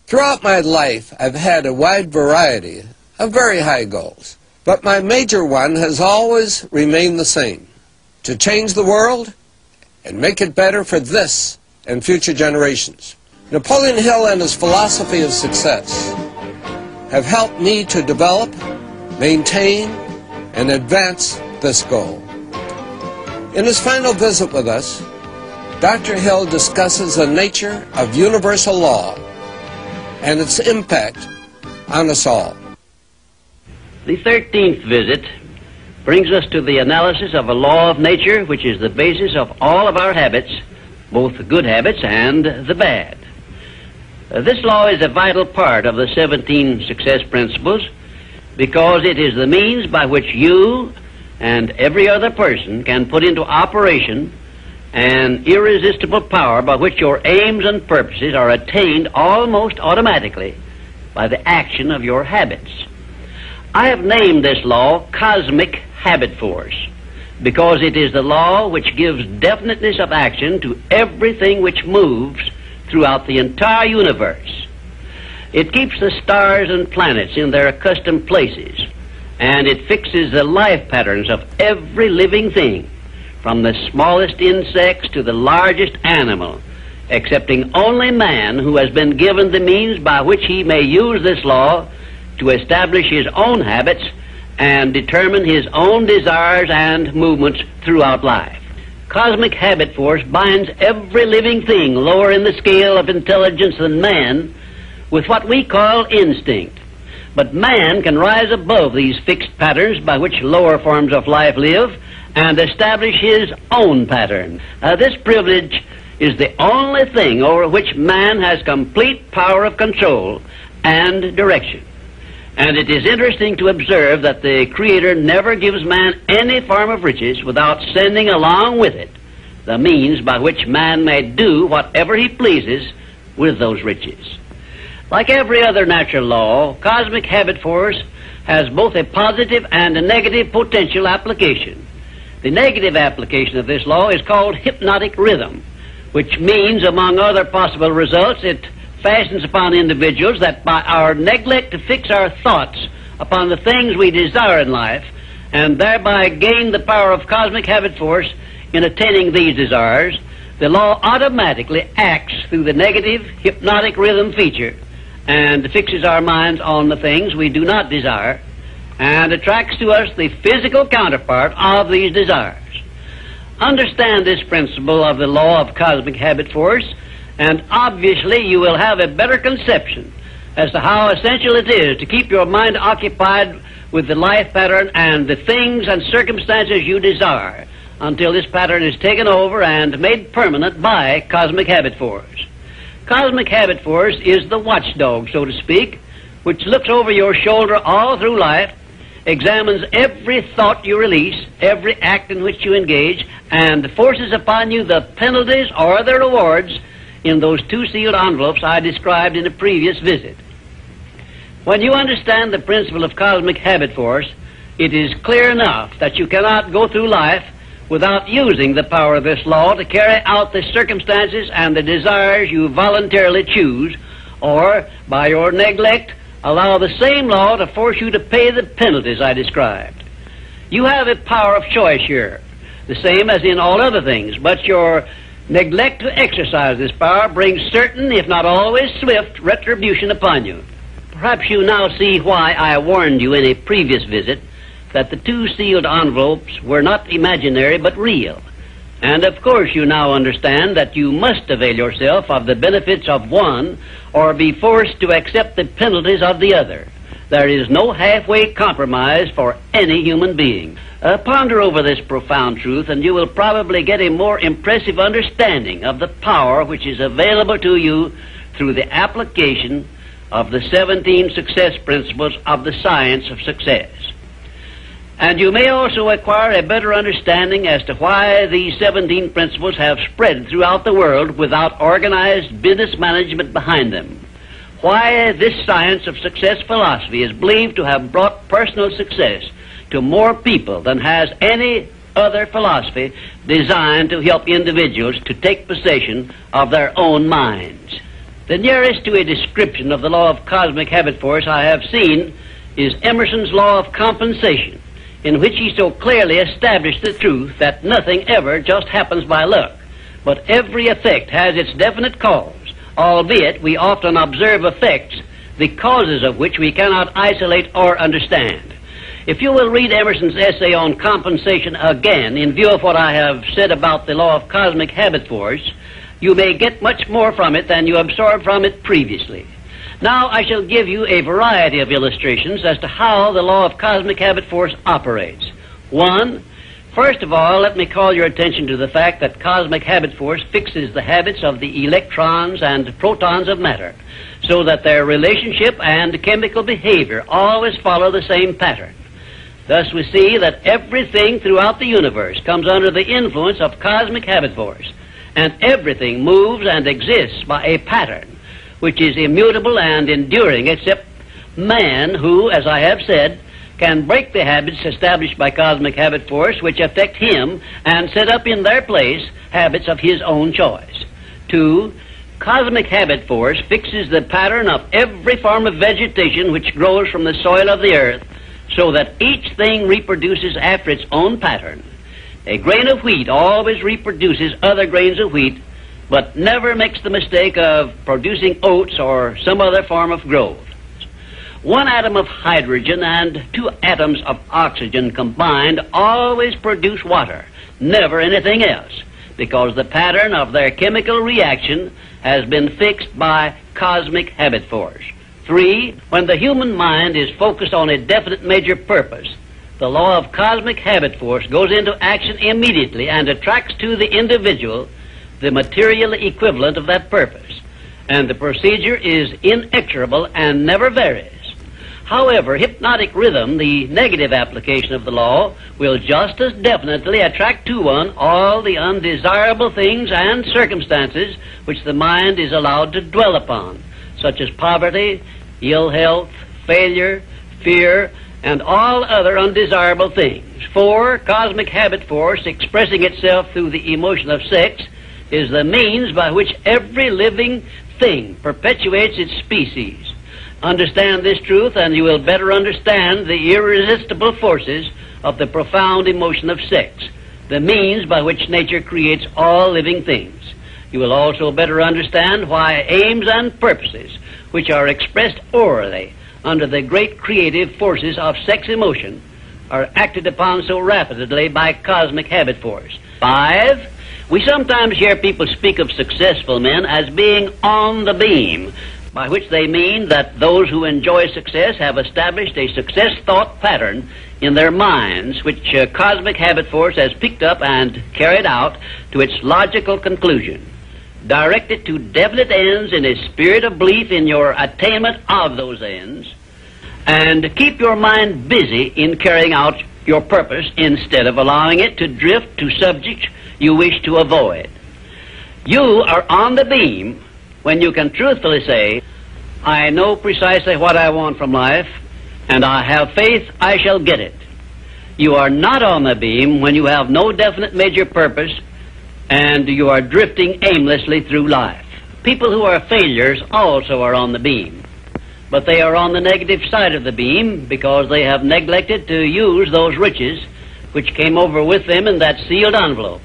Throughout my life, I've had a wide variety of very high goals, but my major one has always remained the same: to change the world and make it better for this and future generations. Napoleon Hill and his philosophy of success have helped me to develop, maintain, and advance this goal. In his final visit with us, Dr. Hill discusses the nature of universal law and its impact on us all. The 13th visit brings us to the analysis of a law of nature which is the basis of all of our habits, both the good habits and the bad. This law is a vital part of the 17 success principles because it is the means by which you and every other person can put into operation an irresistible power by which your aims and purposes are attained almost automatically by the action of your habits. I have named this law Cosmic Habit Force because it is the law which gives definiteness of action to everything which moves throughout the entire universe. It keeps the stars and planets in their accustomed places, and it fixes the life patterns of every living thing, from the smallest insects to the largest animal, excepting only man, who has been given the means by which he may use this law to establish his own habits and determine his own desires and movements throughout life. Cosmic Habit Force binds every living thing lower in the scale of intelligence than man with what we call instinct. But man can rise above these fixed patterns by which lower forms of life live and establish his own pattern. This privilege is the only thing over which man has complete power of control and direction. And it is interesting to observe that the Creator never gives man any form of riches without sending along with it the means by which man may do whatever he pleases with those riches. Like every other natural law, Cosmic Habit Force has both a positive and a negative potential application. The negative application of this law is called hypnotic rhythm, which means, among other possible results, it fastens upon individuals that by our neglect to fix our thoughts upon the things we desire in life, and thereby gain the power of Cosmic Habit Force in attaining these desires, the law automatically acts through the negative hypnotic rhythm feature and fixes our minds on the things we do not desire and attracts to us the physical counterpart of these desires. Understand this principle of the law of Cosmic Habit Force, and obviously you will have a better conception as to how essential it is to keep your mind occupied with the life pattern and the things and circumstances you desire until this pattern is taken over and made permanent by Cosmic Habit Force. Cosmic Habit Force is the watchdog, so to speak, which looks over your shoulder all through life, examines every thought you release, every act in which you engage, and forces upon you the penalties or the rewards in those two sealed envelopes I described in a previous visit. When you understand the principle of Cosmic Habit Force, it is clear enough that you cannot go through life without using the power of this law to carry out the circumstances and the desires you voluntarily choose, or, by your neglect, allow the same law to force you to pay the penalties I described. You have a power of choice here, the same as in all other things, but your neglect to exercise this power brings certain, if not always swift, retribution upon you. Perhaps you now see why I warned you in a previous visit that the two sealed envelopes were not imaginary but real. And of course you now understand that you must avail yourself of the benefits of one or be forced to accept the penalties of the other. There is no halfway compromise for any human being. Ponder over this profound truth, and you will probably get a more impressive understanding of the power which is available to you through the application of the 17 success principles of the science of success. And you may also acquire a better understanding as to why these 17 principles have spread throughout the world without organized business management behind them. Why this science of success philosophy is believed to have brought personal success to more people than has any other philosophy designed to help individuals to take possession of their own minds. The nearest to a description of the law of cosmic habit force I have seen is Emerson's law of compensation, in which he so clearly established the truth that nothing ever just happens by luck, but every effect has its definite cause, albeit we often observe effects, the causes of which we cannot isolate or understand. If you will read Emerson's essay on compensation again, in view of what I have said about the law of cosmic habit force, you may get much more from it than you absorbed from it previously. Now I shall give you a variety of illustrations as to how the law of cosmic habit force operates. One, first of all, let me call your attention to the fact that cosmic habit force fixes the habits of the electrons and protons of matter, so that their relationship and chemical behavior always follow the same pattern. Thus we see that everything throughout the universe comes under the influence of cosmic habit force, and everything moves and exists by a pattern which is immutable and enduring, except man, who, as I have said, can break the habits established by cosmic habit force which affect him and set up in their place habits of his own choice. Two, cosmic habit force fixes the pattern of every form of vegetation which grows from the soil of the earth, so that each thing reproduces after its own pattern. A grain of wheat always reproduces other grains of wheat, but never makes the mistake of producing oats or some other form of growth. One atom of hydrogen and two atoms of oxygen combined always produce water, never anything else, because the pattern of their chemical reaction has been fixed by cosmic habit force. Three, when the human mind is focused on a definite major purpose, the law of cosmic habit force goes into action immediately and attracts to the individual the material equivalent of that purpose, and the procedure is inexorable and never varies. However, hypnotic rhythm, the negative application of the law, will just as definitely attract to one all the undesirable things and circumstances which the mind is allowed to dwell upon, such as poverty, ill health, failure, fear, and all other undesirable things. 4, cosmic habit force, expressing itself through the emotion of sex, is the means by which every living thing perpetuates its species. Understand this truth, and you will better understand the irresistible forces of the profound emotion of sex, the means by which nature creates all living things. You will also better understand why aims and purposes, which are expressed orally under the great creative forces of sex emotion, are acted upon so rapidly by cosmic habit force. 5, we sometimes hear people speak of successful men as being on the beam, by which they mean that those who enjoy success have established a success thought pattern in their minds, which cosmic habit force has picked up and carried out to its logical conclusion. Direct it to definite ends in a spirit of belief in your attainment of those ends, and keep your mind busy in carrying out your purpose instead of allowing it to drift to subjects you wish to avoid. You are on the beam when you can truthfully say, I know precisely what I want from life, and I have faith I shall get it. You are not on the beam when you have no definite major purpose and you are drifting aimlessly through life. People who are failures also are on the beam, but they are on the negative side of the beam because they have neglected to use those riches which came over with them in that sealed envelope,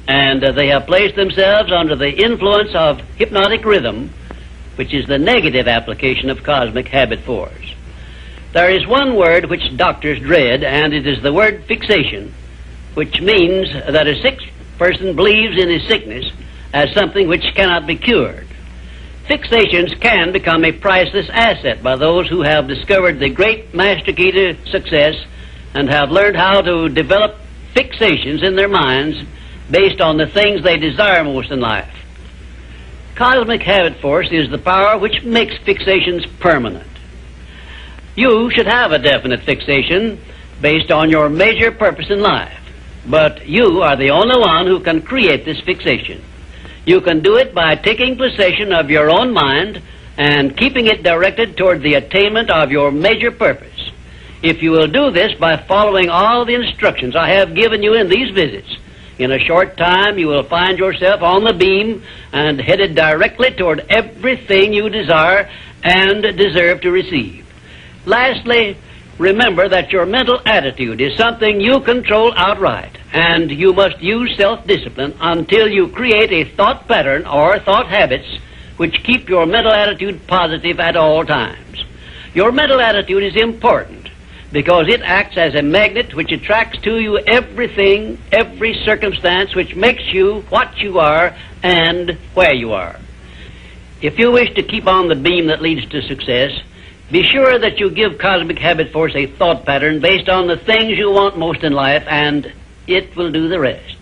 and they have placed themselves under the influence of hypnotic rhythm, which is the negative application of cosmic habit force. There is one word which doctors dread, and it is the word fixation, which means that a sick person believes in his sickness as something which cannot be cured. Fixations can become a priceless asset by those who have discovered the great master key to success and have learned how to develop fixations in their minds based on the things they desire most in life. Cosmic habit force is the power which makes fixations permanent. You should have a definite fixation based on your major purpose in life, but you are the only one who can create this fixation. You can do it by taking possession of your own mind and keeping it directed toward the attainment of your major purpose. If you will do this by following all the instructions I have given you in these visits, In a short time, you will find yourself on the beam and headed directly toward everything you desire and deserve to receive. Lastly, remember that your mental attitude is something you control outright, and you must use self-discipline until you create a thought pattern or thought habits which keep your mental attitude positive at all times. Your mental attitude is important because it acts as a magnet which attracts to you everything, every circumstance which makes you what you are and where you are. If you wish to keep on the beam that leads to success, be sure that you give Cosmic Habit Force a thought pattern based on the things you want most in life, and it will do the rest.